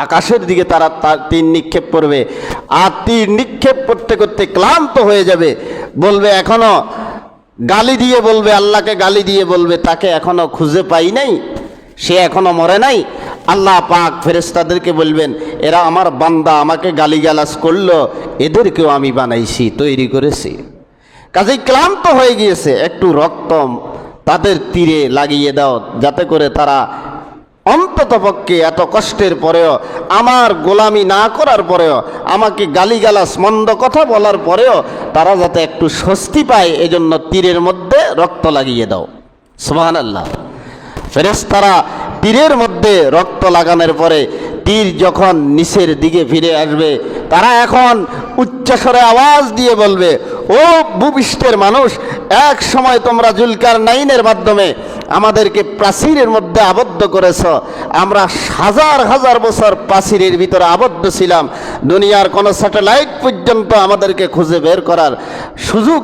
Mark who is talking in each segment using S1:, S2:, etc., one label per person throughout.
S1: আকাশের দিকে তারা তীর নিক্ষেপ করবে, আর তীর নিক্ষেপ করতে করতে ক্লান্ত হয়ে যাবে, বলবে এখনো গালি দিয়ে বলবে, আল্লাহকে গালি দিয়ে বলবে তাকে এখনো খুঁজে পাই নাই, সে এখনো মরে নাই। আল্লাহ পাক ফেরেশতাদেরকে বলবেন এরা আমার বান্দা, আমাকে গালিগালাজ করলো, এদেরকেও আমি বানাইছি, তৈরি করেছি। কাজেই ক্লান্ত হয়ে গিয়েছে, একটু রক্ত তাদের তীরে লাগিয়ে দাও, যাতে করে তারা অন্ততপক্ষে এত কষ্টের পরেও, আমার গোলামি না করার পরেও, আমাকে গালিগালাজ মন্দ কথা বলার পরেও তারা যাতে একটু স্বস্তি পায়, এজন্য তীরের মধ্যে রক্ত লাগিয়ে দাও। সুবহানাল্লাহ। ফেরেশতারা তীরের মধ্যে রক্ত লাগানোর পরে তীর যখন নিচের দিকে ফিরে আসবে, তারা এখন উচ্চস্বরে আওয়াজ দিয়ে বলবে, ও ভূপৃষ্ঠের মানুষ, এক সময় তোমরা জুলকারনাইনের মাধ্যমে আমাদেরকে প্রাচীরের মধ্যে আবদ্ধ করেছ, আমরা হাজার হাজার বছর প্রাচীরের ভিতরে আবদ্ধ ছিলাম, দুনিয়ার কোনো স্যাটেলাইট পর্যন্ত আমাদেরকে খুঁজে বের করার সুযোগ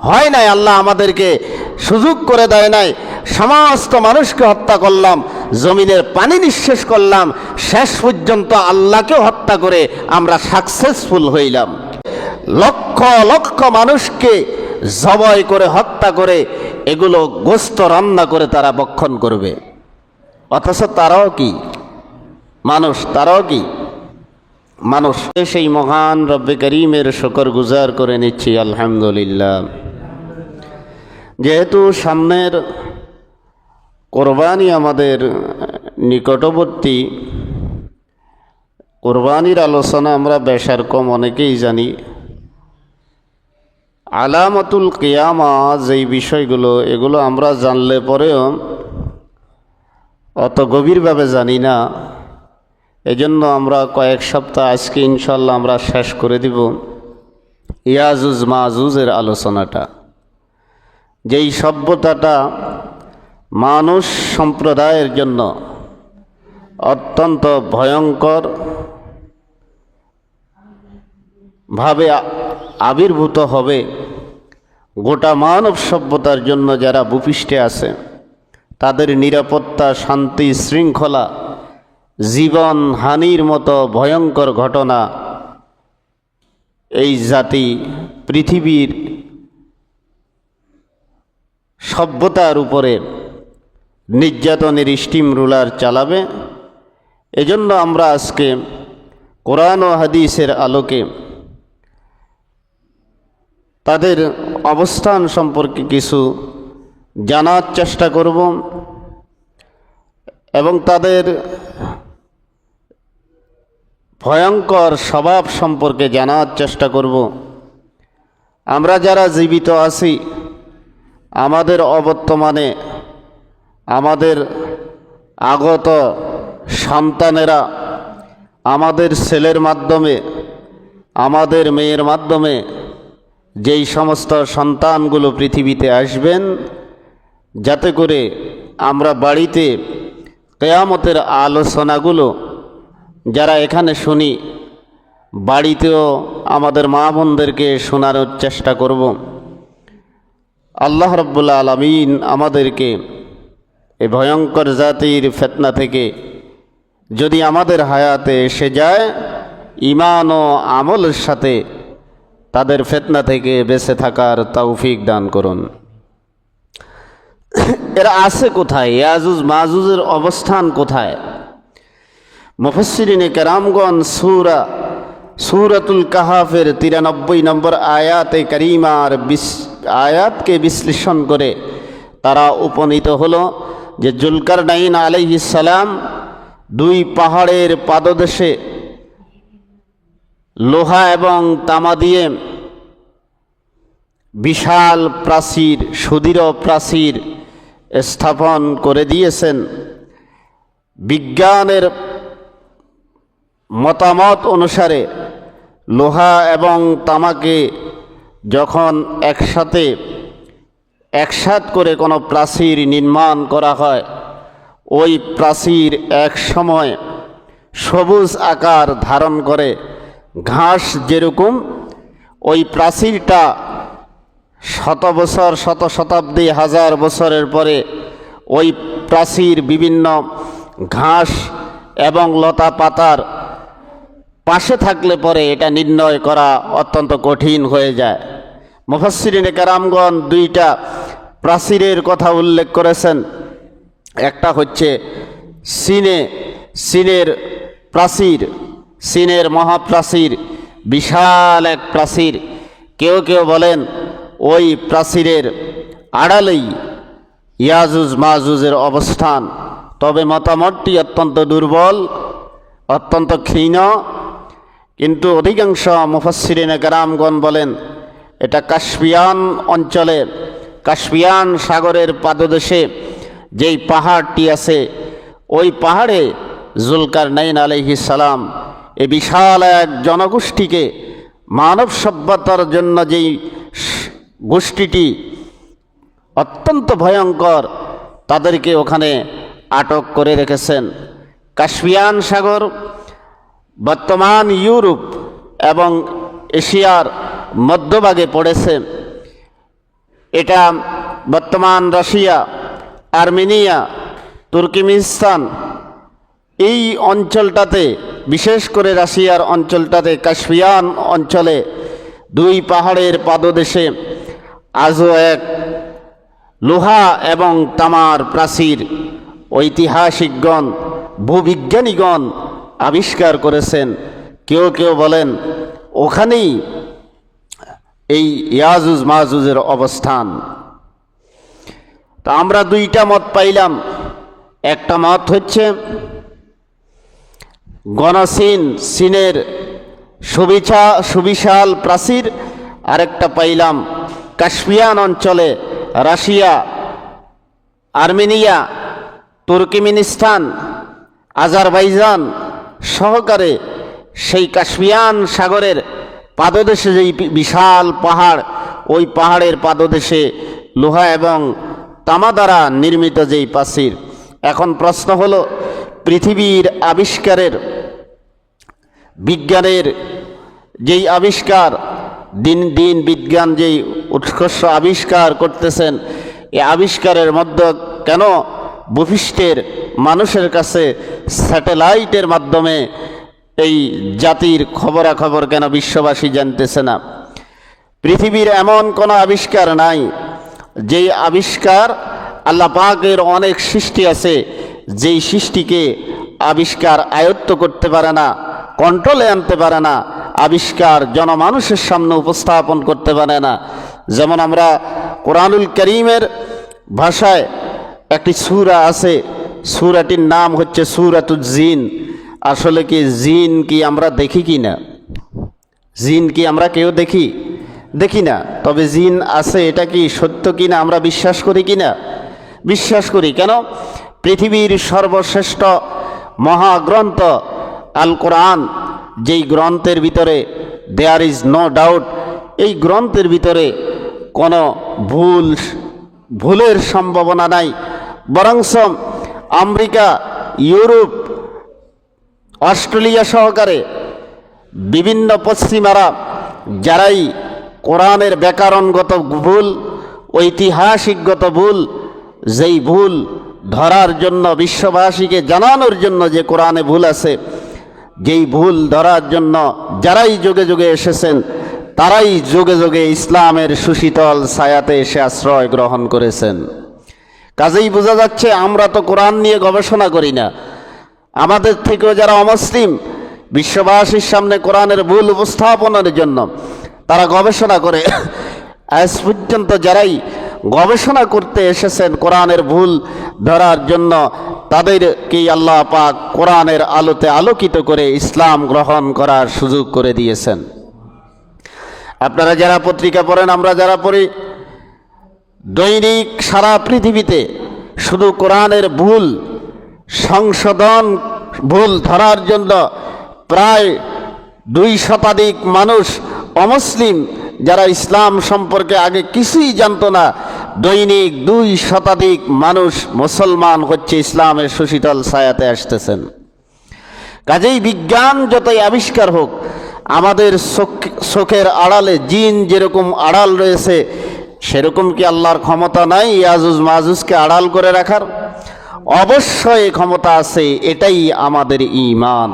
S1: হয় নাই, আল্লাহ আমাদেরকে সুযোগ করে দেয় নাই, সমস্ত মানুষকে হত্যা করলাম, জমিনের পানি নিঃশেষ করলাম, শেষ পর্যন্ত আল্লাহকেও হত্যা করে আমরা সাকসেসফুল হইলাম। লক্ষ লক্ষ মানুষকে জবাই করে হত্যা করে এগুলো গোস্ত রান্না করে তারা ভক্ষণ করবে, অথচ তারাও কি মানুষ, তারাও কি মানুষ। সেই মহান রব্বে করিমের শুকর গুজার করে নিচ্ছি আলহামদুলিল্লাহ। যেহেতু সামনের কোরবানি আমাদের নিকটবর্তী, কোরবানির আলোচনা আমরা বেশার কম অনেকেই জানি। আলামাতুল কিয়ামা যেই বিষয়গুলো, এগুলো আমরা জানলে পরেও অত গভীরভাবে জানি না, এজন্য আমরা কয়েক সপ্তাহ, আজকে ইনশাল্লাহ আমরা শেষ করে দিব ইয়াজুজ মাজুজের আলোচনাটা। যেই সভ্যতাটা মানুষ সম্প্রদায়ের জন্য অত্যন্ত ভয়ঙ্কর ভাবে আবির্ভূত হবে, গোটা মানব সভ্যতার জন্য যারা ভূপৃষ্ঠে আছে তাদের নিরাপত্তা, শান্তি, শৃঙ্খলা, জীবন হানির মতো ভয়ঙ্কর ঘটনা এই জাতি পৃথিবীর সভ্যতার উপরে নির্যাতনের স্টিম রুলার চালাবে। এজন্য আমরা আজকে কোরআন ও হাদিসের আলোকে তাদের অবস্থান সম্পর্কে কিছু জানার চেষ্টা করব এবং তাদের ভয়ঙ্কর স্বভাব সম্পর্কে জানার চেষ্টা করব। আমরা যারা জীবিত আছি, আমাদের অবর্তমানে আমাদের আগত সন্তানেরা আমাদের ছেলের মাধ্যমে, আমাদের মেয়ের মাধ্যমে যেই সমস্ত সন্তানগুলো পৃথিবীতে আসবেন, যাতে করে আমরা বাড়িতে কিয়ামতের আলোচনাগুলো যারা এখানে শুনি, বাড়িতেও আমাদের মা বোনদেরকে শোনানোর চেষ্টা করব। আল্লাহ রাব্বুল আলামিন আমাদেরকে এই ভয়ঙ্কর জাতির ফিতনা থেকে যদি আমাদের হায়াতে এসে যায়, ঈমান ও আমলের সাথে তাদের ফিতনা থেকে বেঁচে থাকার তৌফিক দান করুন। এরা আছে কোথায়? ইয়াজুজ মাজুজের অবস্থান কোথায়? মুফাসসিরিনে কেরামগণ সূরাতুল কাহাফের 93 নম্বর আয়াতে কারিমার আয়াতকে বিশ্লেষণ করে তারা উপনীত হলো যে জুলকারনাইন আলাইহিস সালাম দুই পাহাড়ের পাদদেশে লোহা এবং তামা দিয়ে বিশাল প্রাচীর, সুদৃঢ় প্রাচীর স্থাপন করে দিয়েছেন। বিজ্ঞানের মতামত অনুসারে লোহা এবং তামাকে যখন একসাথ করে কোনো প্রাচীর নির্মাণ করা হয়, ওই প্রাচীর এক সময় সবুজ আকার ধারণ করে। ঘাস যেরকম, ওই প্রাচীরটা শত বছর, শত শতাব্দী, হাজার বছরের পরে ওই প্রাচীর বিভিন্ন ঘাস এবং লতা পাতার পাশে থাকলে পরে এটা নির্ণয় করা অত্যন্ত কঠিন হয়ে যায়। মুফাসসিরিনে কেরামগণ দুইটা প্রাচীরের কথা উল্লেখ করেছেন। একটা হচ্ছে চীনের প্রাচীর, চীনের মহাপ্রাচীর, বিশাল এক প্রাচীর। কেউ কেউ বলেন ওই প্রাচীরের আড়ালেই ইয়াজুজ মাজুজের অবস্থান। তবে মতামতটি অত্যন্ত দুর্বল, অত্যন্ত ক্ষীণ। কিন্তু অধিকাংশ মুফাসসিরিনে কেরামগণ বলেন এটা কাস্পিয়ান অঞ্চলে, কাস্পিয়ান সাগরের পাদদেশে যেই পাহাড়টি আছে, ওই পাহাড়ে জুলকারনাইন আলাইহিস সালাম এই বিশাল এক জনগোষ্ঠীকে, মানব সভ্যতার জন্য যেই গোষ্ঠীটি অত্যন্ত ভয়ঙ্কর, তাদেরকে ওখানে আটক করে রেখেছেন। কাস্পিয়ান সাগর বর্তমান ইউরোপ এবং এশিয়ার মধ্যভাগে পড়েছে। এটা বর্তমান রাশিয়া, আর্মেনিয়া, তুর্কমেনিস্তান এই অঞ্চলটাতে, বিশেষ করে রাশিয়ার অঞ্চলটাতে, কাস্পিয়ান অঞ্চলে দুই পাহাড়ের পাদদেশে আজও এক লোহা এবং তামার প্রাচীর ঐতিহাসিকগণ, ভূবিজ্ঞানীগণ আবিষ্কার করেছেন। কেউ কেউ বলেন ওখানেই এই ইয়াজুজ মাজুজের অবস্থান। তা আমরা দুইটা মত পাইলাম। একটা মত হচ্ছে গণচীন, চীনের সুবিশাল প্রাচীর। আরেকটা পাইলাম কাস্পিয়ান অঞ্চলে রাশিয়া, আর্মেনিয়া, তুর্কমেনিস্তান, আজারবাইজান সহকারে সেই কাস্পিয়ান সাগরের পাদদেশে যেই বিশাল পাহাড়, ওই পাহাড়ের পাদদেশে লোহা এবং তামা দ্বারা নির্মিত যেই প্রাচীর। এখন প্রশ্ন হলো, পৃথিবীর আবিষ্কারের, বিজ্ঞানের যেই আবিষ্কার, দিন দিন বিজ্ঞান যেই উৎকর্ষ আবিষ্কার করতেছেন, এই আবিষ্কারের মধ্যে কেন ভূপৃষ্ঠের মানুষের কাছে স্যাটেলাইটের মাধ্যমে এই জাতির খবরাখবর কেন বিশ্ববাসী জানতেছে না? পৃথিবীর এমন কোনো আবিষ্কার নাই যেই আবিষ্কার, আল্লাহ পাকের অনেক সৃষ্টি আছে, যেই সৃষ্টিকে আবিষ্কার আয়ত্ত করতে পারে না, কন্ট্রোলে আনতে পারে না, আবিষ্কার জনমানুষের সামনে উপস্থাপন করতে পারে না। যেমন আমরা কোরআনুল কারীমের ভাষায় একটি সূরা আছে, সূরাটির নাম হচ্ছে সূরাতুজ জিন। আসলে কি জিন কি আমরা দেখি কি না? জিন কি আমরা কেউ দেখি না। তবে জিন আছে, এটা কি সত্য কি না আমরা বিশ্বাস করি কি না? বিশ্বাস করি। কেন? পৃথিবীর সর্বশ্রেষ্ঠ মহাগ্রন্থ আল কোরআন, যেই গ্রন্থের ভিতরে দেয়ার ইজ নো ডাউট, এই গ্রন্থের ভিতরে কোনো ভুলের সম্ভাবনা নাই। বরংস আমেরিকা, ইউরোপ, অস্ট্রেলিয়া সহকারে বিভিন্ন পশ্চিমারা যারাই কোরআনের ব্যাকরণগত ভুল, ঐতিহাসিকগত ভুল, যেই ভুল ধরার জন্য, বিশ্ববাসীকে জানানোর জন্য যে কোরআনে ভুল আছে, যেই ভুল ধরার জন্য যারাই যুগে যুগে এসেছেন, তারাই যুগে যুগে ইসলামের সুশীতল ছায়াতে এসে আশ্রয় গ্রহণ করেছেন। কাজেই বোঝা যাচ্ছে আমরা তো কোরআন নিয়ে গবেষণা করি না। আমাদের থেকেও যারা অমুসলিম, বিশ্ববাসীর সামনে কোরআনের ভুল উপস্থাপনের জন্য তারা গবেষণা করে। আজ পর্যন্ত যারাই গবেষণা করতে এসেছেন কোরআনের ভুল ধরার জন্য, তাদেরকেই আল্লাহ পাক কোরআনের আলোতে আলোকিত করে ইসলাম গ্রহণ করার সুযোগ করে দিয়েছেন। আপনারা যারা পত্রিকা পড়েন, আমরা যারা পড়ি, দৈনিক সারা পৃথিবীতে শুধু কোরআনের ভুল সংশোধন, ভুল ধরার জন্য প্রায় 2 শতাধিক মানুষ অমুসলিম, যারা ইসলাম সম্পর্কে আগে কিছুই জানতো না, দৈনিক 2 শতাধিক মানুষ মুসলমান হচ্ছে, ইসলামের সুশীতল ছায়াতে আসতেছেন। কাজেই বিজ্ঞান যতই আবিষ্কার হোক, আমাদের চোখের আড়ালে জিন যেরকম আড়াল রয়েছে, সেরকম কি আল্লাহর ক্ষমতা নাই ইয়াজুজ মাজুজকে আড়াল করে রাখার? অবশ্যই ক্ষমতা আছে, এটাই আমাদের ঈমান।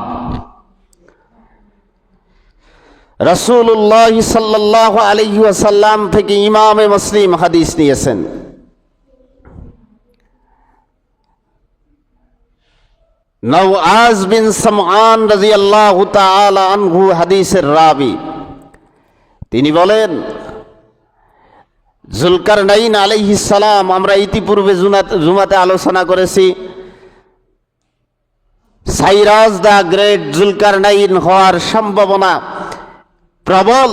S1: রাসূলুল্লাহ সাল্লাল্লাহু আলাইহি ওয়াসাল্লাম থেকে ইমামে মুসলিম হাদিস নিয়েছেন। নওয়াজ বিন সামআন রাদিয়াল্লাহু তাআলা আনহু হাদিসের রাবি, তিনি বলেন যুলকারনাইন আলাইহিস সালাম, আমরা ইতিপূর্বে জুমাতে আলোচনা করেছি, সাইরাস দা গ্রেট জুলকারনাইন হওয়ার সম্ভাবনা প্রবল।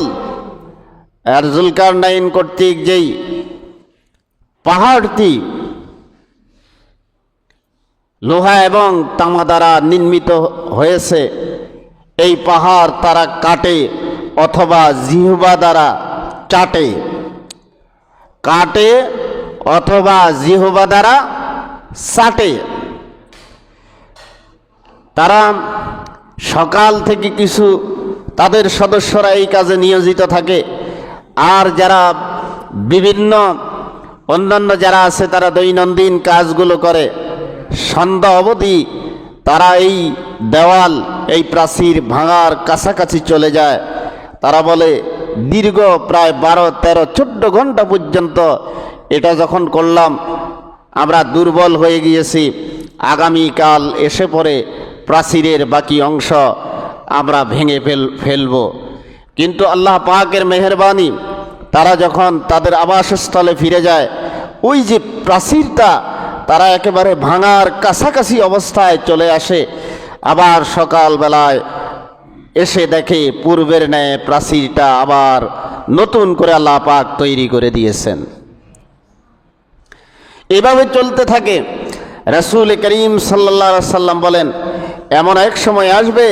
S1: আর জুলকারনাইন কর্তৃক যেই পাহাড়টি লোহা এবং তামা দ্বারা নির্মিত হয়েছে, এই পাহাড় তারা কাটে অথবা জিহ্বা দ্বারা কাটে অথবা জিহ্বা দ্বারা চাটে। তারা সকাল থেকে কিছু তাদের সদস্যরা এই কাজে নিয়োজিত থাকে, আর যারা বিভিন্ন অন্যান্য যারা আছে তারা দৈনন্দিন কাজগুলো করে। সন্ধ্যা অবধি তারা এই দেওয়াল, এই প্রাচীর ভাঙার কাছাকাছি চলে যায়। তারা বলে দীর্ঘ প্রায় 12, 13, 14 ঘন্টা পর্যন্ত এটা যখন করলাম আমরা দুর্বল হয়ে গিয়েছি, আগামীকাল এসে পরে প্রাচীরের বাকি অংশ আমরা ভেঙে ফেলব। কিন্তু আল্লাহ পাকের মেহেরবানি, তারা যখন তাদের আবাসস্থলে ফিরে যায়, ওই যে প্রাচীরটা তারা একেবারে ভাঙার কাছাকাছি অবস্থায় চলে আসে। আবার সকালবেলায় এসে দেখে পূর্বের ন্যায় প্রাচীরটা আবার নতুন করে আল্লাহ পাক তৈরি করে দিয়েছেন। এভাবে চলতে থাকে। রাসূল করিম সাল্লাল্লাহু আলাইহি ওয়াসাল্লাম বলেন, এমন এক সময় আসবে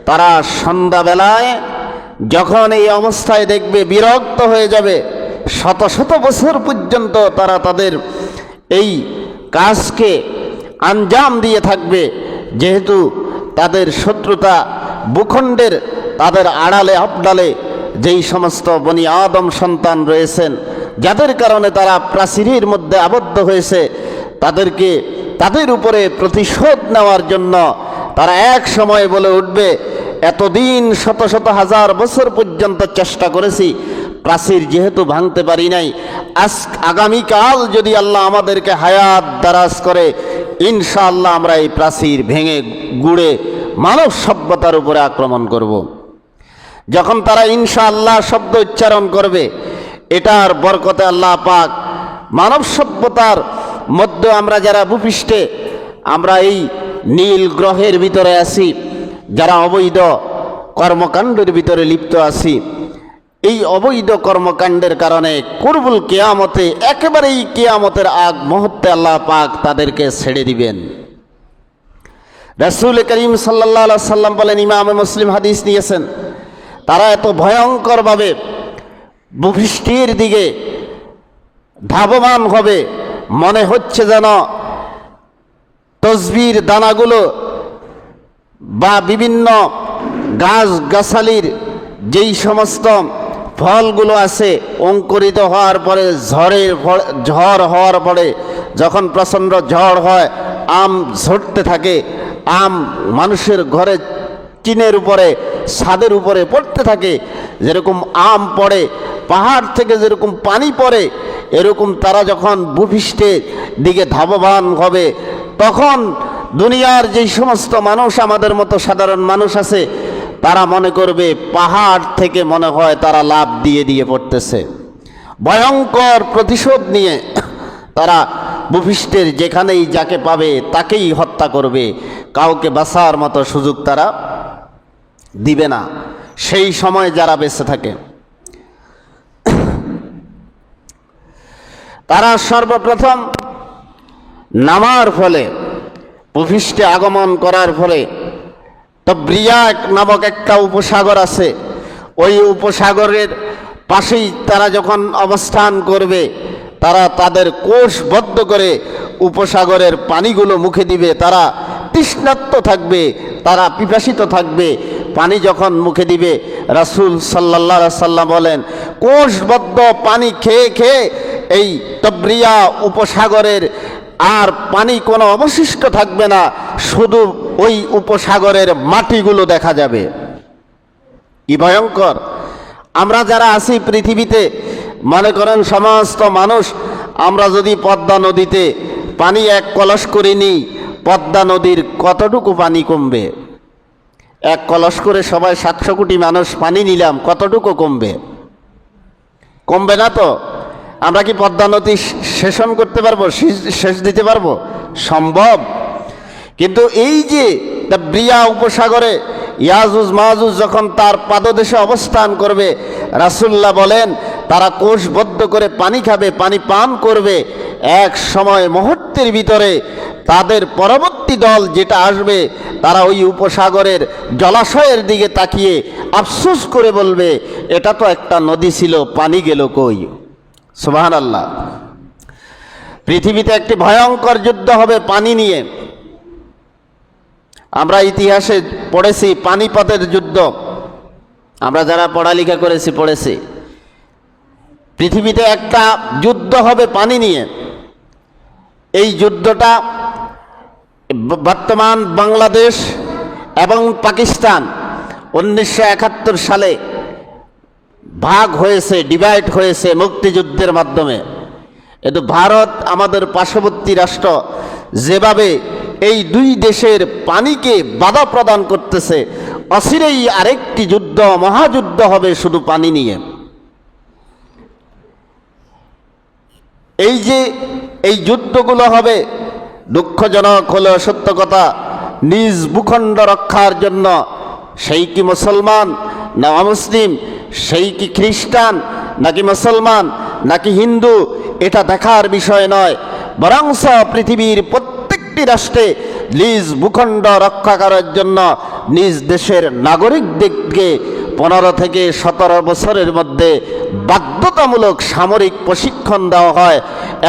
S1: তারা সন্ধ্যাবেলায় যখন এই অবস্থায় দেখবে বিরক্ত হয়ে যাবে। শত শত বছর পর্যন্ত তারা তাদের এই কাজকে আঞ্জাম দিয়ে থাকবে, যেহেতু তাদের শত্রুতা ভূখণ্ডের তাদের আড়ালে আবডালে যেই সমস্ত বনি আদম সন্তান রয়েছেন, যাদের কারণে তারা প্রাচীরের মধ্যে আবদ্ধ হয়েছে, তাদের উপরে প্রতিশোধ নেওয়ার জন্য তারা এক সময় বলে উঠবে, এতদিন শত শত হাজার বছর পর্যন্ত চেষ্টা করেছি, প্রাচীর যেহেতু ভাঙতে পারি নাই, আগামীকাল যদি আল্লাহ আমাদেরকে হায়াত দারাজ করে, ইনশাআল্লাহ আমরা এই প্রাচীর ভেঙে গুড়ে মানব সভ্যতার উপরে আক্রমণ করব। যখন তারা ইনশাআল্লাহ শব্দ উচ্চারণ করবে, এটার বরকতে আল্লাহ পাক মানব সভ্যতার মধ্যে আমরা যারা ভূপৃষ্ঠে আমরা এই নীল গ্রহের ভিতরে আছি, যারা অবৈধ কর্মকাণ্ডের ভিতরে লিপ্ত আছি, এই অবৈধ কর্মকাণ্ডের কারণে কুরবুল কিয়ামতে, একেবারেই কিয়ামতের আগ মুহূর্তে আল্লাহ পাক তাদেরকে ছেড়ে দিবেন। রাসূল করিম সাল্লাল্লাহু আলাইহি সাল্লাম বলেন, ইমাম মুসলিম হাদিস নিয়েছেন, তারা এত ভয়ঙ্করভাবে ভূপৃষ্ঠের দিকে ধাবমান হবে, মনে হচ্ছে যেন তসবির দানাগুলো বা বিভিন্ন গাছগাছালির যেই সমস্ত ফলগুলো আছে অঙ্কুরিত হওয়ার পরে ঝড় হওয়ার পরে যখন প্রচণ্ড ঝড় হয়, আম ঝরতে থাকে, আম মানুষের ঘরে টিনের উপরে ছাদের উপরে পড়তে থাকে, যেরকম আম পড়ে, পাহাড় থেকে যেরকম পানি পড়ে, এরকম তারা যখন ভূপৃষ্ঠের দিকে ধাবমান হবে, তখন দুনিয়ার যেই সমস্ত মানুষ আমাদের মতো সাধারণ মানুষ আছে, তারা মনে করবে পাহাড় থেকে মনে হয় তারা লাফ দিয়ে দিয়ে পড়তেছে। ভয়ঙ্কর প্রতিশোধ নিয়ে তারা ভূপৃষ্ঠের যেখানেই যাকে পাবে তাকেই হত্যা করবে, কাউকে বাঁচার মতো সুযোগ তারা দিবে না। সেই সময় যারা বেঁচে থাকে তারা সর্বপ্রথম নামার ফলে, ভূপৃষ্ঠে আগমন করার ফলে, তব্রিয়া নামক একটা উপসাগর আছে, ওই উপসাগরের পাশেই তারা যখন অবস্থান করবে, তারা তাদের কোষবদ্ধ করে উপসাগরের পানিগুলো মুখে দিবে। তারা তৃষ্ণার্ত থাকবে, তারা পিপাসিত থাকবে। পানি যখন মুখে দিবে, রাসূল সাল্লাল্লাহু আলাইহি সাল্লাম বলেন, কোষবদ্ধ পানি খেয়ে খেয়ে এই তব্রিয়া উপসাগরের আর পানি কোনো অবশিষ্ট থাকবে না, শুধু ওই উপসাগরের মাটিগুলো দেখা যাবে। কি ভয়ঙ্কর! আমরা যারা আছি পৃথিবীতে, মনে করেন সমস্ত মানুষ আমরা যদি পদ্মা নদীতে পানি এক কলস করে নিই, পদ্মা নদীর কতটুকু পানি কমবে? এক কলস করে সবাই 700 কোটি মানুষ পানি নিলাম, কতটুকু কমবে? কমবে না তো। আমরা কি পদ্মা নদী শোষণ করতে পারবো, শেষ দিতে পারবো? সম্ভব। কিন্তু এই যে ব্রিয়া উপসাগরে ইয়াজুজ মাহুজ যখন তার পাদদেশে অবস্থান করবে, রাসূলুল্লাহ বলেন তারা কোষবদ্ধ করে পানি খাবে, পানি পান করবে। এক সময় মুহূর্তের ভিতরে তাদের পরবর্তী দল যেটা আসবে, তারা ওই উপসাগরের জলাশয়ের দিকে তাকিয়ে আফসোস করে বলবে, এটা তো একটা নদী ছিল, পানি গেল কই? সুবহানাল্লাহ। পৃথিবীতে একটি ভয়ঙ্কর যুদ্ধ হবে পানি নিয়ে। আমরা ইতিহাসে পড়েছি পানিপথের যুদ্ধ, আমরা যারা পড়ালেখা করেছি পড়েছি। পৃথিবীতে একটা যুদ্ধ হবে পানি নিয়ে। এই যুদ্ধটা বর্তমান বাংলাদেশ এবং পাকিস্তান 1971 সালে ভাগ হয়েছে, ডিভাইড হয়েছে মুক্তিযুদ্ধের মাধ্যমে। কিন্তু ভারত আমাদের পার্শ্ববর্তী রাষ্ট্র যেভাবে এই দুই দেশের পানিকে বাধা প্রদান করতেছে, অচিরেই আরেকটি যুদ্ধ, মহাযুদ্ধ হবে শুধু পানি নিয়ে। এই যে এই যুদ্ধগুলো হবে, দুঃখজনক হলেও সত্য কথা, নিজ ভূখণ্ড রক্ষার জন্য, সেই কি মুসলমান না অমুসলিম, সেই কি খ্রিস্টান নাকি মুসলমান নাকি হিন্দু, এটা দেখার বিষয় নয়। বরংস পৃথিবীর প্রত্যেকটি রাষ্ট্রে নিজ ভূখণ্ড রক্ষা করার জন্য নিজ দেশের নাগরিকদেরকে 15 থেকে 17 বছরের মধ্যে বাধ্যতামূলক সামরিক প্রশিক্ষণ দেওয়া হয়।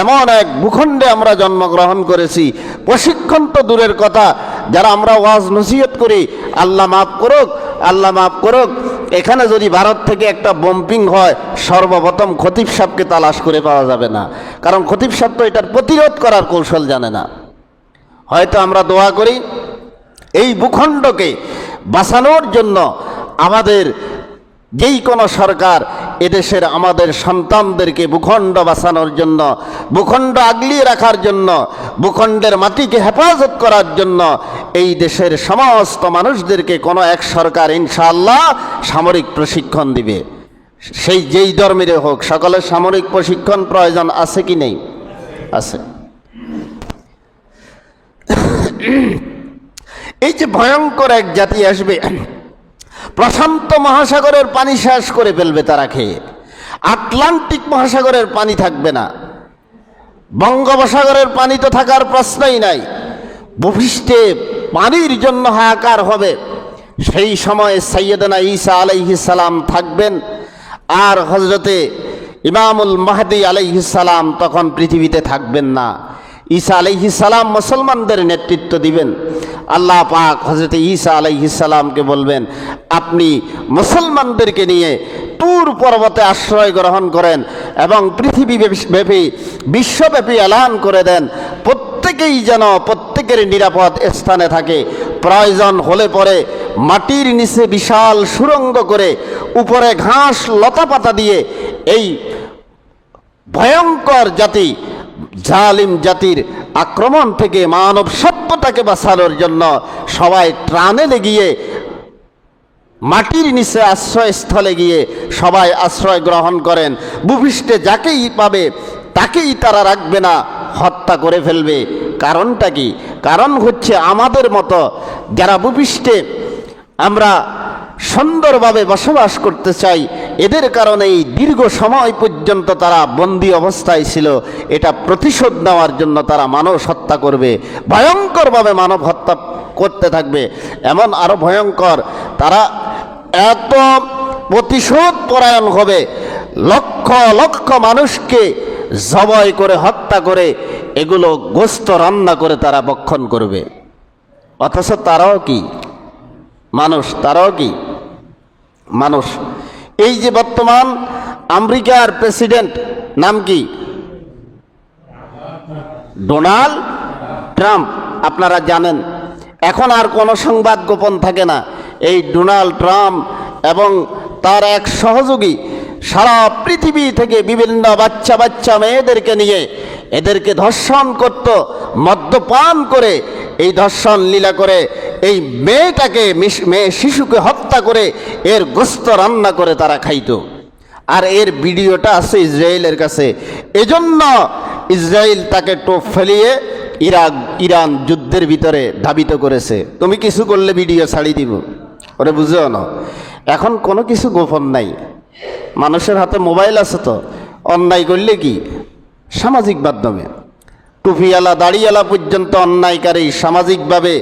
S1: এমন এক ভূখণ্ডে আমরা জন্মগ্রহণ করেছি। প্রশিক্ষণ তো দূরের কথা, যারা আমরা ওয়াজ নসিহত করি, আল্লাহ মাফ করুক, আল্লাহ মাফ করুক, এখানে যদি ভারত থেকে একটা বম্পিং হয়, সর্বপ্রথম খতিব সাহেবকে তালাশ করে পাওয়া যাবে না, কারণ খতিব সাহেব তো এটার প্রতিরোধ করার কৌশল জানে না। হয়তো আমরা দোয়া করি এই ভূখণ্ডকে বাঁচানোর জন্য, আমাদের যেই কোনো সরকার এদেশের আমাদের সন্তানদেরকে ভূখণ্ড বাঁচানোর জন্য, ভূখণ্ড আগলিয়ে রাখার জন্য, ভূখণ্ডের মাটিকে হেফাজত করার জন্য এই দেশের সমস্ত মানুষদেরকে কোনো এক সরকার ইনশাআল্লাহ সামরিক প্রশিক্ষণ দিবে। সেই যেই ধর্মের হোক, সকলের সামরিক প্রশিক্ষণ প্রয়োজন আছে কি নেই? আছে। এই যে ভয়ঙ্কর এক জাতি আসবে, প্রশান্ত মহাসাগরের পানি শেষ করে ফেলবে তারা খেয়ে, আটলান্টিক মহাসাগরের পানি থাকবে না, বঙ্গোপসাগরের পানি তো থাকার প্রশ্নই নাই, ভূপৃষ্ঠে পানির জন্য হাহাকার হবে। সেই সময় সাইয়েদনা ঈসা আলাইহিস সালাম থাকবেন, আর হযরতে ইমামুল মাহদী আলাইহিস সালাম তখন পৃথিবীতে থাকবেন না। ঈসা আলাইহিস সালাম মুসলমানদের নেতৃত্ব দিবেন। আল্লাহ পাক হযরতে ঈসা আলাইহিস সালামকে বলবেন, আপনি মুসলমানদেরকে নিয়ে তুর পর্বতে আশ্রয় গ্রহণ করেন এবং পৃথিবীব্যাপী বিশ্বব্যাপী এলান করে দেন, প্রত্যেকেই যেন প্রত্যেকের নিরাপদ স্থানে থাকে। প্রয়োজন হলে পরে মাটির নিচে বিশাল সুড়ঙ্গ করে উপরে ঘাস লতাপাতা দিয়ে এই ভয়ঙ্কর জাতি, জালিম জাতির আক্রমণ থেকে মানব সভ্যতাকে বাঁচানোর জন্য সবাই ত্রাণে গিয়ে মাটির নিচে আশ্রয়স্থলে গিয়ে সবাই আশ্রয় গ্রহণ করেন। ভূপৃষ্ঠে যাকেই পাবে তাকেই তারা রাখবে না, হত্যা করে ফেলবে। কারণটা কি? কারণ হচ্ছে আমাদের মতো যারা ভূপৃষ্ঠে আমরা সুন্দরভাবে বসবাস করতে চাই, এদের কারণেই দীর্ঘ সময় পর্যন্ত তারা বন্দী অবস্থায় ছিল। এটা প্রতিশোধ নেওয়ার জন্য তারা মানুষ হত্যা করবে, ভয়ঙ্করভাবে মানব হত্যা করতে থাকবে। এমন আরো ভয়ঙ্কর, তারা এত প্রতিশোধ পরায়ণ হবে, লক্ষ লক্ষ মানুষকে জবাই করে হত্যা করে এগুলো গোস্ত রান্না করে তারা ভক্ষণ করবে। অথচ তারাও কি মানুষ? তারাও কি মানুষ? এই যে বর্তমান আমেরিকার প্রেসিডেন্ট, নাম কি? Donald Trump. আপনারা জানেন এখন আর কোনো সংবাদ গোপন থাকে না। এই ডোনাল্ড ট্রাম্প এবং তার এক সহযোগী সারা পৃথিবী থেকে বিভিন্ন বাচ্চা বাচ্চা মেয়েদেরকে নিয়ে এদেরকে ধর্ষণ করত, মদ্যপান করে এই ধর্ষণ লীলা করে এই মেয়ে শিশুকে হত্যা করে এর গোস্ত রান্না করে তারা খাইতো। আর এর ভিডিওটা আছে ইসরায়েলের কাছে। এজন্য ইসরায়েল তাকে টোপ ফেলিয়ে ইরান যুদ্ধের ভিতরে ধাবিত করেছে। তুমি কিছু করলে ভিডিও ছাড়ি দিব, ওরে বুঝেও না। এখন কোনো কিছু গোপন নাই, মানুষের হাতে মোবাইল আছে, তো অন্যায় করলে কি সামাজিক মাধ্যমে টুপিওয়ালা দাড়িওয়ালা পর্যন্ত অন্যায়কারী সামাজিকভাবে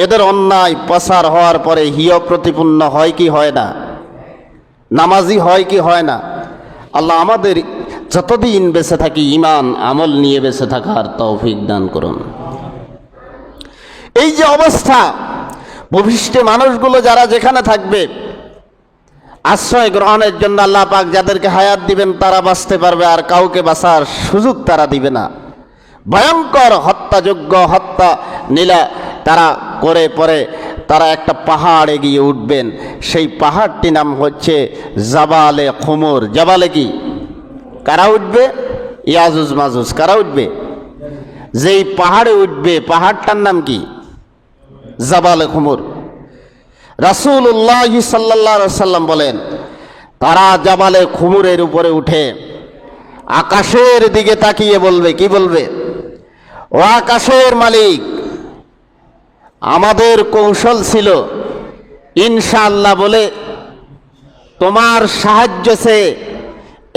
S1: এদের অন্যায় প্রচার হওয়ার পরে হিয় প্রতিপন্ন হয় কি হয় না, নামাজি হয় কি হয় না। আল্লাহ আমাদের যতদিন বেঁচে থাকি ইমান আমল নিয়ে বেঁচে থাকার তৌফিক দান করুন। এই যে অবস্থা, ভবিষ্যতে মানুষগুলো যারা যেখানে থাকবে আশ্রয় গ্রহণের জন্য আল্লাহ পাক যাদেরকে হায়াত দিবেন তারা বাঁচতে পারবে, আর কাউকে বাঁচার সুযোগ তারা দিবে না। ভয়ঙ্কর হত্যাযোগ্য হত্যা নীলা তারা করে পরে তারা একটা পাহাড়ে গিয়ে উঠবেন। সেই পাহাড়টি নাম হচ্ছে জাবালে খুমর। জাবালে কি কারা উঠবে? ইয়াজুজ মাজুজ। কারা উঠবে? যেই পাহাড়ে উঠবে পাহাড়টার নাম কি? জাবালে খুমর। রাসূলুল্লাহ সাল্লাল্লাহু আলাইহি সাল্লাম বলেন, তারা জাবালে খুমরের উপরে উঠে আকাশের দিকে তাকিয়ে বলবে, কি বলবে? ও আকাশের মালিক, আমাদের কৌশল ছিল ইনশাআল্লাহ বলে তোমার সাহায্য সে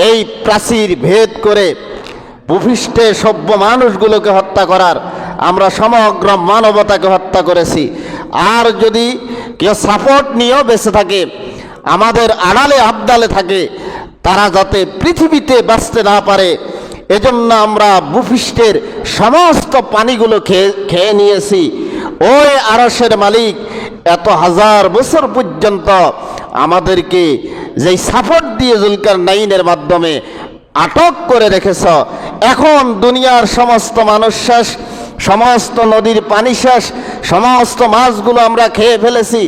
S1: এই প্রাচীর ভেদ করে ভূপৃষ্ঠে সভ্য মানুষগুলোকে হত্যা করার আমরা সমগ্র মানবতাকে হত্যা করেছি। আর যদি কেউ সাপোর্ট নিয়েও বেঁচে থাকে, আমাদের আড়ালে আবদালে থাকে, তারা যাতে পৃথিবীতে বাঁচতে না পারে এজন্য আমরা ভূপৃষ্ঠের সমস্ত পানিগুলো খেয়ে নিয়েছি। ওই আরশের মালিক এত হাজার বছর পর্যন্ত আমাদেরকে যেই সাপোর্ট দিয়ে জুলকারনাইনের মাধ্যমে আটক করে রেখেছ, এখন দুনিয়ার সমস্ত মানুষ শেষ, সমস্ত নদীর পানি শেষ, সমস্ত মাছগুলো আমরা খেয়ে ফেলেছি,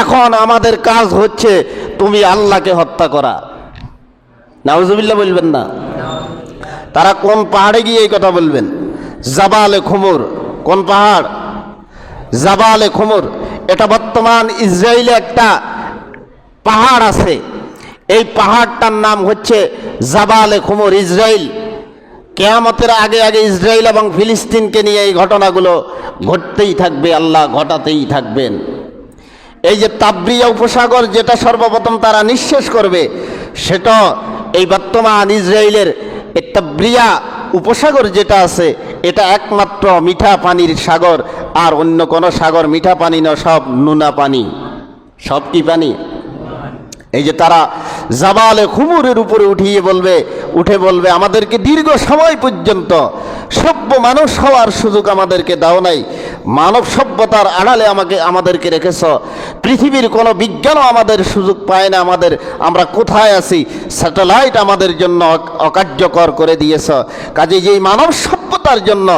S1: এখন আমাদের কাজ হচ্ছে তুমি আল্লাহকে হত্যা করা। নাউজুবিল্লাহ বলবেন না? তারা কোন পাহাড়ে গিয়ে এই কথা বলবেন? জাবালে খুমর। কোন পাহাড়? জাবালে খুমর। এটা বর্তমান ইসরায়েলে একটা পাহাড় আছে, এই পাহাড়টার নাম হচ্ছে জাবালে খুমর। ইসরায়েল কিয়ামতের আগে আগে ইসরায়েল এবং ফিলিস্তিনকে নিয়ে এই ঘটনাগুলো ঘটতেই থাকবে, আল্লাহ ঘটাতেই থাকবেন। এই যে তাবরিয়া উপসাগর যেটা সর্বপ্রথম তারা নিঃশেষ করবে, সেটা এই বর্তমান ইসরায়েলের এই তাবরিয়া উপসাগর যেটা আছে এটা একমাত্র মিঠা পানির সাগর, আর অন্য কোনো সাগর মিঠা পানি না, সব নুনা পানি। সব কি পানি? এই যে তারা জাবালে খুমুরের উপরে উঠে বলবে আমাদেরকে দীর্ঘ সময় পর্যন্ত সভ্য মানুষ হওয়ার সুযোগ আমাদেরকে দাও নাই, মানব সভ্যতার আড়ালে আমাদেরকে রেখেছ, পৃথিবীর কোনো বিজ্ঞানও আমাদের সুযোগ পায় না, আমরা কোথায় আছি, স্যাটেলাইট আমাদের জন্য অকার্যকর করে দিয়েছ। কাজেই যেই মানব সভ্যতার জন্য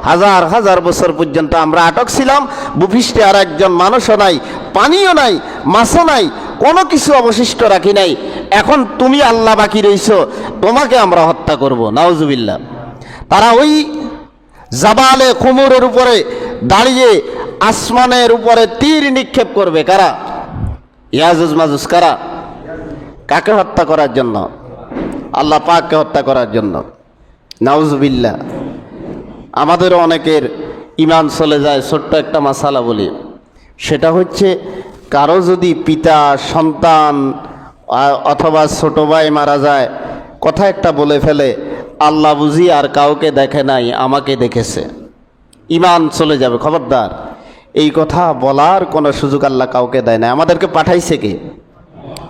S1: হাজার হাজার বছর পর্যন্ত আমরা আটক ছিলাম, ভূপৃষ্ঠে আর একজন মানুষও নাই, পানিও নাই, মাছও নাই, কোনো কিছু অবশিষ্ট রাখি নাই, এখন তুমি আল্লাহ বাকি রইছ, তোমাকে আমরা হত্যা করব। নাউজুবিল্লাহ। তারা ওই জাবালে খুমুরের উপরে দাঁড়িয়ে আসমানের উপরে তীর নিক্ষেপ করবে। কারা? ইয়াজুজ মাজুজ। কারা? কাকে হত্যা করার জন্য? আল্লাহ পাককে হত্যা করার জন্য। নাউজুবিল্লাহ। আমাদেরও অনেকের ইমান চলে যায়। ছোট্ট একটা মাসালা বলি, সেটা হচ্ছে কারো যদি পিতা, সন্তান অথবা ছোট ভাই মারা যায়, কথা একটা বলে ফেলে, আল্লাহ বুঝি আর কাউকে দেখে নাই, আমাকে দেখেছে, ইমান চলে যাবে। খবরদার, এই কথা বলার কোনো সুযোগ আল্লাহ কাউকে দেয় না। আমাদেরকে পাঠাইছে কে?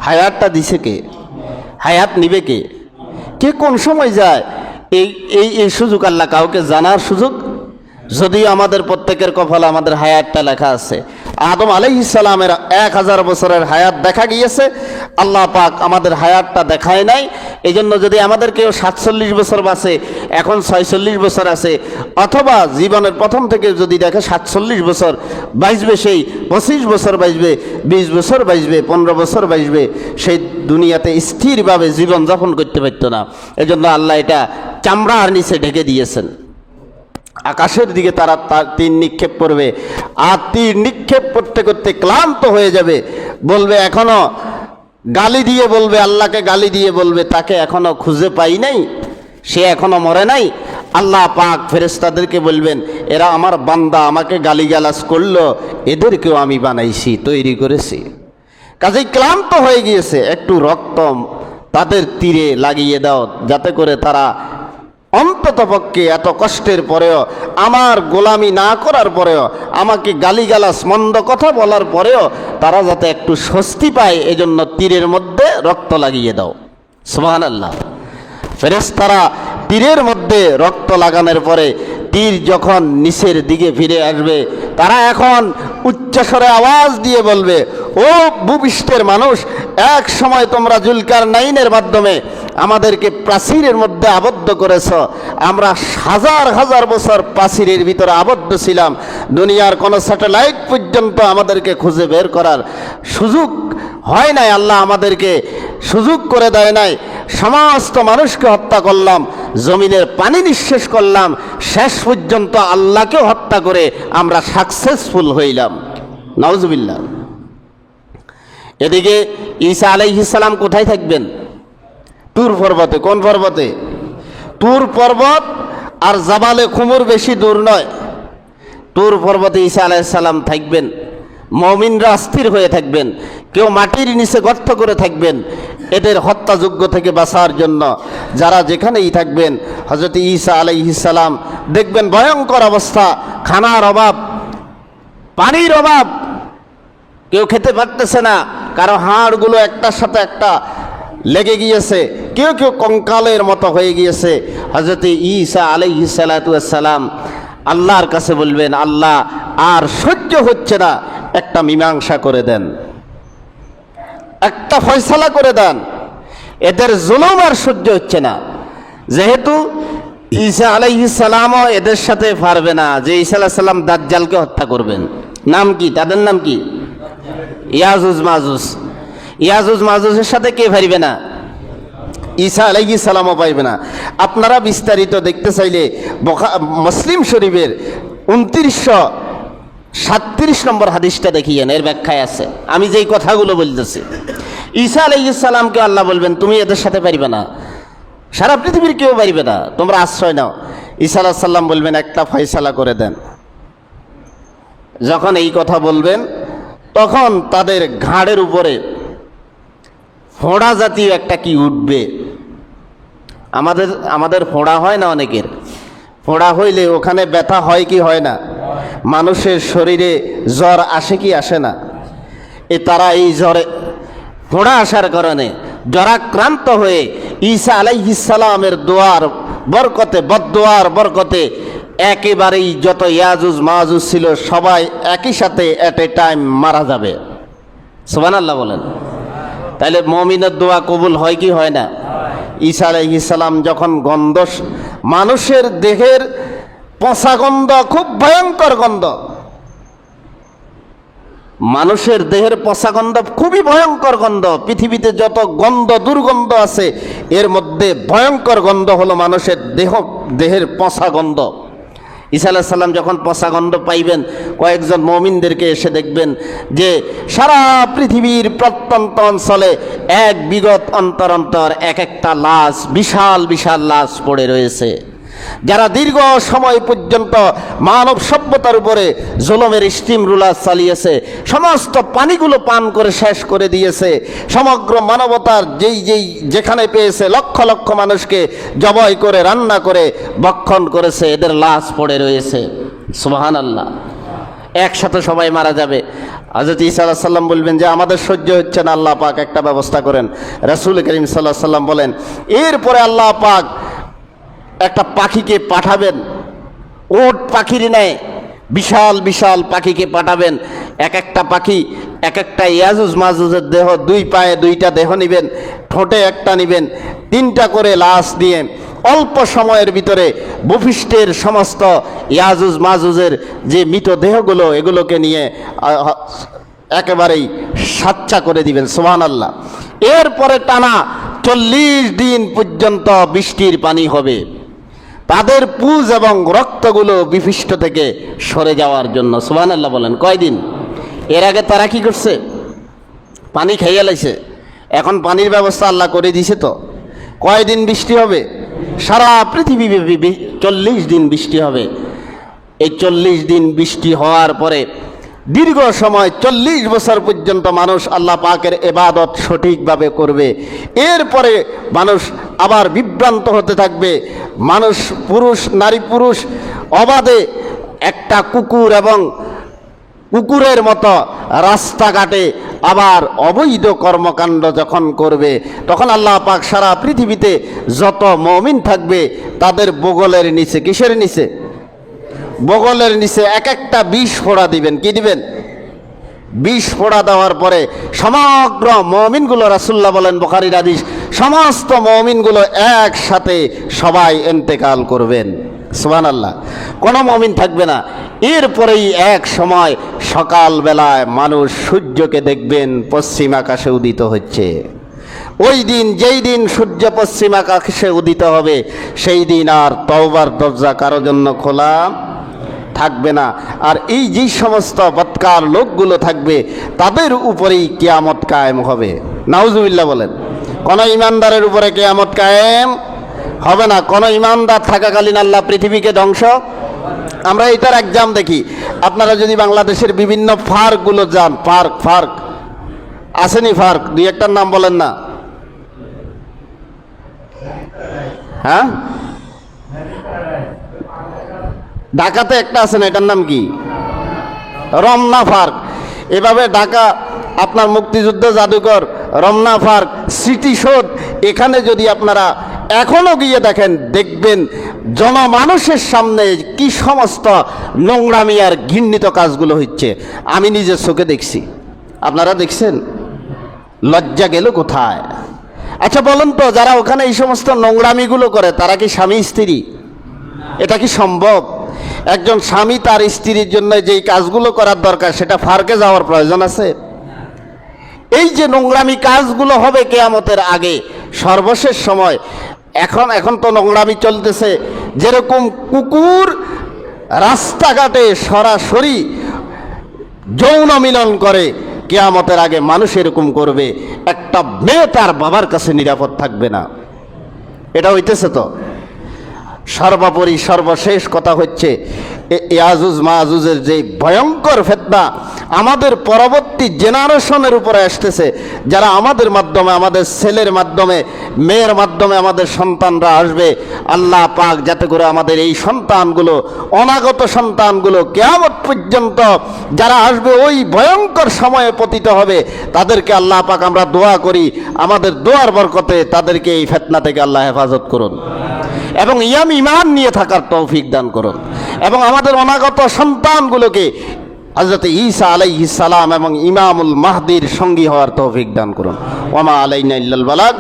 S1: হায়াতটা দিছে কে? হায়াত নিবে কে? কে কোন সময় যায়? এই সুযোগ আল্লাহ কাউকে জানার সুযোগ, যদিও আমাদের প্রত্যেকের কপালে আমাদের হায়াতটা লেখা আছে। আদম আলাইহিস সালামের 1000 বছরের হায়াত দেখা গিয়েছে, আল্লাহ পাক আমাদের হায়াতটা দেখায় নাই। এই জন্য যদি আমাদের কেউ 47 বছর বাঁচে, এখন 46 বছর আছে, অথবা জীবনের প্রথম থেকে যদি দেখে 47 বছর বাঁচবে, সেই 25 বছর বাঁচবে, 20 বছর বাঁচবে, 15 বছর বাঁচবে, সেই দুনিয়াতে স্থিরভাবে জীবন যাপন করতে পারত না। এজন্য আল্লাহ এটা চামড়ার নিচে ঢেকে দিয়েছেন। আকাশের দিকে তারা তীর নিক্ষেপ করবে, আর তীর নিক্ষেপ করতে করতে ক্লান্ত হয়ে যাবে, বলবে এখনো গালি দিয়ে বলবে, আল্লাহকে গালি দিয়ে বলবে তাকে এখনো খুঁজে পাই নাই, সে এখনো মরে নাই। আল্লাহ পাক ফেরেশতাদেরকে বলবেন এরা আমার বান্দা, আমাকে গালিগালাজ করলো, এদেরকেও আমি বানাইছি, তৈরি করেছি। কাজেই ক্লান্ত হয়ে গিয়েছে, একটু রক্ত তাদের তীরে লাগিয়ে দাও, যাতে করে তারা অন্ততপক্ষে এত কষ্টের পরেও, আমার গোলামি না করার পরেও, আমাকে গালিগালাজ মন্দ কথা বলার পরেও তারা যাতে একটু স্বস্তি পায়, এজন্য তীরের মধ্যে রক্ত লাগিয়ে দাও। সুবহানাল্লাহ। ফেরেশতারা তীরের মধ্যে রক্ত লাগানোর পরে তীর যখন নিচের দিকে ফিরে আসবে, তারা এখন উচ্চস্বরে আওয়াজ দিয়ে বলবে, ও ভূপৃষ্ঠের মানুষ, এক সময় তোমরা জুলকারনাইনের মাধ্যমে আমাদেরকে প্রাচীরের মধ্যে আবদ্ধ করেছ, আমরা হাজার হাজার বছর প্রাচীরের ভিতরে আবদ্ধ ছিলাম, দুনিয়ার কোনো স্যাটেলাইট পর্যন্ত আমাদেরকে খুঁজে বের করার সুযোগ হয় নাই, আল্লাহ আমাদেরকে সুযোগ করে দেয় নাই, সমস্ত মানুষকে হত্যা করলাম, জমিনের পানি নিঃশেষ করলাম, শেষ পর্যন্ত আল্লাহকে হত্যা করে আমরা সাকসেসফুল হইলাম। নাউজুবিল্লাহ। এদিকে ঈসা আলাইহিস সালাম কোথায় থাকবেন? তুর পর্বতে। কোন পর্বতে? তুর পর্বত আর জাবালে খুমুর বেশি দূর নয়। তুর পর্বতে ঈসা আলাইহিস সালাম থাকবেন, মুমিনরা স্থির হয়ে থাকবেন, কেউ মাটির নিচে গর্ত করে থাকবেন, এদের হত্যাযোগ্য থেকে বাঁচার জন্য যারা যেখানেই থাকবেন। হযরত ঈসা আলাইহিস সালাম দেখবেন ভয়ঙ্কর অবস্থা, খানার অভাব, পানির অভাব, কেউ খেতে পারতেছে না, কারো হাড়গুলো একটার সাথে একটা লেগে গিয়েছে, কেউ কেউ কঙ্কালের মতো হয়ে গিয়েছে। হযরত ঈসা আলাইহিস সালাম আল্লাহর কাছে বলবেন, আল্লাহ আর সহ্য হচ্ছে না, একটা মীমাংসা করে দেন, একটা ফয়সালা করে দেন, এদের জুলুম আর সহ্য হচ্ছে না। যেহেতু ঈসা আলাইহিস সালামও এদের সাথে পারবে না, যে ঈসা আলাইহিস সালাম দাজ্জালকে হত্যা করবেন। নাম কি? তাদের নাম কি? ইয়াজুজ মাজুজ। ইয়াজুজ মাজুজের সাথে কে পারবে না? ঈসা আলাইহিস সালামও পাইবে না। আপনারা বিস্তারিত দেখতে চাইলে মুসলিম শরীফের 2937 নম্বর হাদিসটা দেখিয়েন, এর ব্যাখ্যায় আছে। আমি যেই কথাগুলো বলতেছি, ঈসা আলাইহিস সালামকে আল্লাহ বলবেন তুমি এদের সাথে পারবে না, সারা পৃথিবীর কেউ পারবে না, তোমরা আশ্রয় নাও। ঈসা আলাইহিস সালাম বলবেন একটা ফয়সালা করে দেন। যখন এই কথা বলবেন, তখন তাদের ঘাড়ের উপরে ফোঁড়া জাতীয় একটা কি উঠবে। আমাদের ফোঁড়া হয় না অনেকের, ফোঁড়া হইলে ওখানে ব্যথা হয় কি হয় না? মানুষের শরীরে জ্বর আসে কি আসে না? তারা এই জ্বরে ফোঁড়া আসার কারণে জ্বরাক্রান্ত হয়ে ঈসা আলাইহিস সালামের দোয়ার বরকতে, বদদোয়ার বরকতে একেবারেই যত ইয়াজুজ মাজুজ ছিল সবাই একই সাথে এট এ টাইম মারা যাবে। সুবহানাল্লাহ বলেন। তাইলে মুমিনের দোয়া কবুল হয় কি হয় না? ঈসা আলাইহিস সালাম যখন গন্ধ, মানুষের দেহের পচা গন্ধ, খুব ভয়ঙ্কর গন্ধ, মানুষের দেহের পচা গন্ধ খুবই ভয়ঙ্কর গন্ধ। পৃথিবীতে যত গন্ধ দুর্গন্ধ আছে এর মধ্যে ভয়ঙ্কর গন্ধ হলো মানুষের দেহের পচা গন্ধ। ঈসা আলাইহিস সালাম যখন পচা গন্ধ পাইবেন, কয়েকজন মুমিনদেরকে এসে দেখবেন যে সারা পৃথিবীর প্রত্যন্ত অঞ্চলে এক বিগত অন্তর অন্তর এক একটা লাশ, বিশাল বিশাল লাশ পড়ে রয়েছে, যারা দীর্ঘ সময় পর্যন্ত মানব সভ্যতার উপরে জুলুমের স্টিম রুলার চালিয়েছে, সমস্ত পানিগুলো পান করে শেষ করে দিয়েছে, সমগ্র মানবতার যেখানে পেয়েছে লক্ষ লক্ষ মানুষকে জবাই করে রান্না করে ভক্ষণ করেছে, এদের লাশ পড়ে রয়েছে। সুবহানাল্লাহ। একসাথে সবাই মারা যাবে। হযরত ঈসা আলাইহিস সালাম বলবেন যে আমাদের সহ্য হচ্ছে না, আল্লাহ পাক একটা ব্যবস্থা করেন। রাসূল করিম সাল্লাল্লাহু আলাইহি সাল্লাম বলেন এরপরে আল্লাহ পাক একটা পাখিকে পাঠাবেন, উট পাখির নেয় বিশাল বিশাল পাখিকে পাঠাবেন, এক একটা পাখি এক একটা ইয়াজুজ মাজুজের দেহ, দুই পায়ে দুইটা দেহ নিবেন, ঠোঁটে একটা নিবেন, তিনটা করে লাশ দিয়ে অল্প সময়ের ভিতরে ভূপৃষ্ঠের সমস্ত ইয়াজুজ মাজুজের যে মৃতদেহগুলো এগুলোকে নিয়ে একেবারেই সাচ্চা করে দিবেন। সুবহানাল্লাহ। এরপরে টানা 40 দিন পর্যন্ত বৃষ্টির পানি হবে, তাদের পুজ এবং রক্তগুলো বিপৃষ্ঠ থেকে সরে যাওয়ার জন্য। সুবহানাল্লাহ বলেন। কয়দিন? এর আগে তারা কি করছে? পানি খাইয়ে লাইছে। এখন পানির ব্যবস্থা আল্লাহ করে দিছে। তো কয়দিন বৃষ্টি হবে? সারা পৃথিবীব্যাপী 40 দিন বৃষ্টি হবে। এই 40 দিন বৃষ্টি হওয়ার পরে দীর্ঘ সময় 40 বছর পর্যন্ত মানুষ আল্লাহ পাকের ইবাদত সঠিকভাবে করবে। এরপরে মানুষ আবার বিভ্রান্ত হতে থাকবে। মানুষ, পুরুষ, নারী পুরুষ অবাধে একটা কুকুর এবং কুকুরের মতো রাস্তাঘাটে আবার অবৈধ কর্মকাণ্ড যখন করবে, তখন আল্লাহ পাক সারা পৃথিবীতে যত মুমিন থাকবে তাদের বগলের নিচে, কিসের নিচে? বগলের নিচে এক একটা 20 ফোঁড়া দিবেন। কি দিবেন? 20 ফোঁড়া দেওয়ার পরে সমগ্র মুমিনগুলো, রাসূলুল্লাহ বলেন, বুখারীর হাদিস, সমস্ত মুমিনগুলো একসাথে সবাই ইন্তেকাল করবেন। সুবহানাল্লাহ। কোনো মুমিন থাকবে না। এরপরেই এক সময় সকালবেলায় মানুষ সূর্যকে দেখবেন পশ্চিম আকাশে উদিত হচ্ছে। ওই দিন, যেই দিন সূর্য পশ্চিম আকাশে উদিত হবে, সেই দিন আর তওবার দরজা কারো জন্য খোলা থাকবে না। আর এই যে সমস্ত বদকার লোকগুলো থাকবে তাদের উপরেই কিয়ামত কায়েম হবে। নাউজুবিল্লাহ বলেন। কোন ইমানদারের উপরে কিয়ামত কায়েম হবে না। কোন ইমানদার থাকাকালীন আল্লাহ পৃথিবীকে ধ্বংস। আমরা এটার এক্সাম দেখি। আপনারা যদি বাংলাদেশের বিভিন্ন পার্কগুলো যান, পার্ক আসেনি? পার্ক দুই একটার নাম বলেন না। হ্যাঁ, ঢাকাতে একটা আছে না, এটার নাম কি? রমনা পার্ক। এভাবে ঢাকা আপনার মুক্তিযুদ্ধ জাদুঘর, রমনা পার্ক, স্মৃতি সৌধ, এখানে যদি আপনারা এখনো গিয়ে দেখেন, দেখবেন জনমানুষের সামনে কি সমস্ত নোংরামি আর ঘৃণিত কাজগুলো হচ্ছে। আমি নিজের চোখে দেখছি। আপনারা দেখছেন? লজ্জা গেল কোথায়? আচ্ছা বলুন তো, যারা ওখানে এই সমস্ত নোংরামিগুলো করে তারা কি স্বামী স্ত্রী? এটা কি সম্ভব? একজন স্বামী তার স্ত্রীর জন্য যেই কাজগুলো করার দরকার সেটা পার্কে যাওয়ার প্রয়োজন আছে? এই যে নোংরামি কাজগুলো হবে কিয়ামতের আগে, সর্বশেষ সময়। এখন তো নোংরামি চলতেছে। যেরকম কুকুর রাস্তাঘাটে সরাসরি যৌন মিলন করে, কিয়ামতের আগে মানুষ এরকম করবে। একটা মেয়ে তার বাবার কাছে নিরাপদ থাকবে না। এটা হইতেছে তো। সর্বোপরি সর্বশেষ কথা হচ্ছে, ইয়াজুজ মাজুজের যে ভয়ঙ্কর ফিতনা আমাদের পরবর্তী জেনারেশনের উপরে আসতেছে, যারা আমাদের মাধ্যমে, আমাদের ছেলের মাধ্যমে, মেয়ের মাধ্যমে আমাদের সন্তানরা আসবে। আল্লাহ পাক যাতে করে আমাদের এই সন্তানগুলো, অনাগত সন্তানগুলো কিয়ামত পর্যন্ত যারা আসবে ওই ভয়ঙ্কর সময়ে পতিত হবে, তাদেরকে আল্লাহ পাক আমরা দোয়া করি, আমাদের দোয়ার বরকতে তাদেরকে এই ফিতনা থেকে আল্লাহ হেফাজত করুন এবং ঈমান নিয়ে থাকার তৌফিক দান করুন, এবং আমাদের অনাগত সন্তানগুলোকে হযরত ঈসা আলাইহিস সালাম এবং ইমামুল মাহদির সঙ্গী হওয়ার তৌফিক দান করুন। ওয়া মা আলাইনা ইল্লাল বালাগ।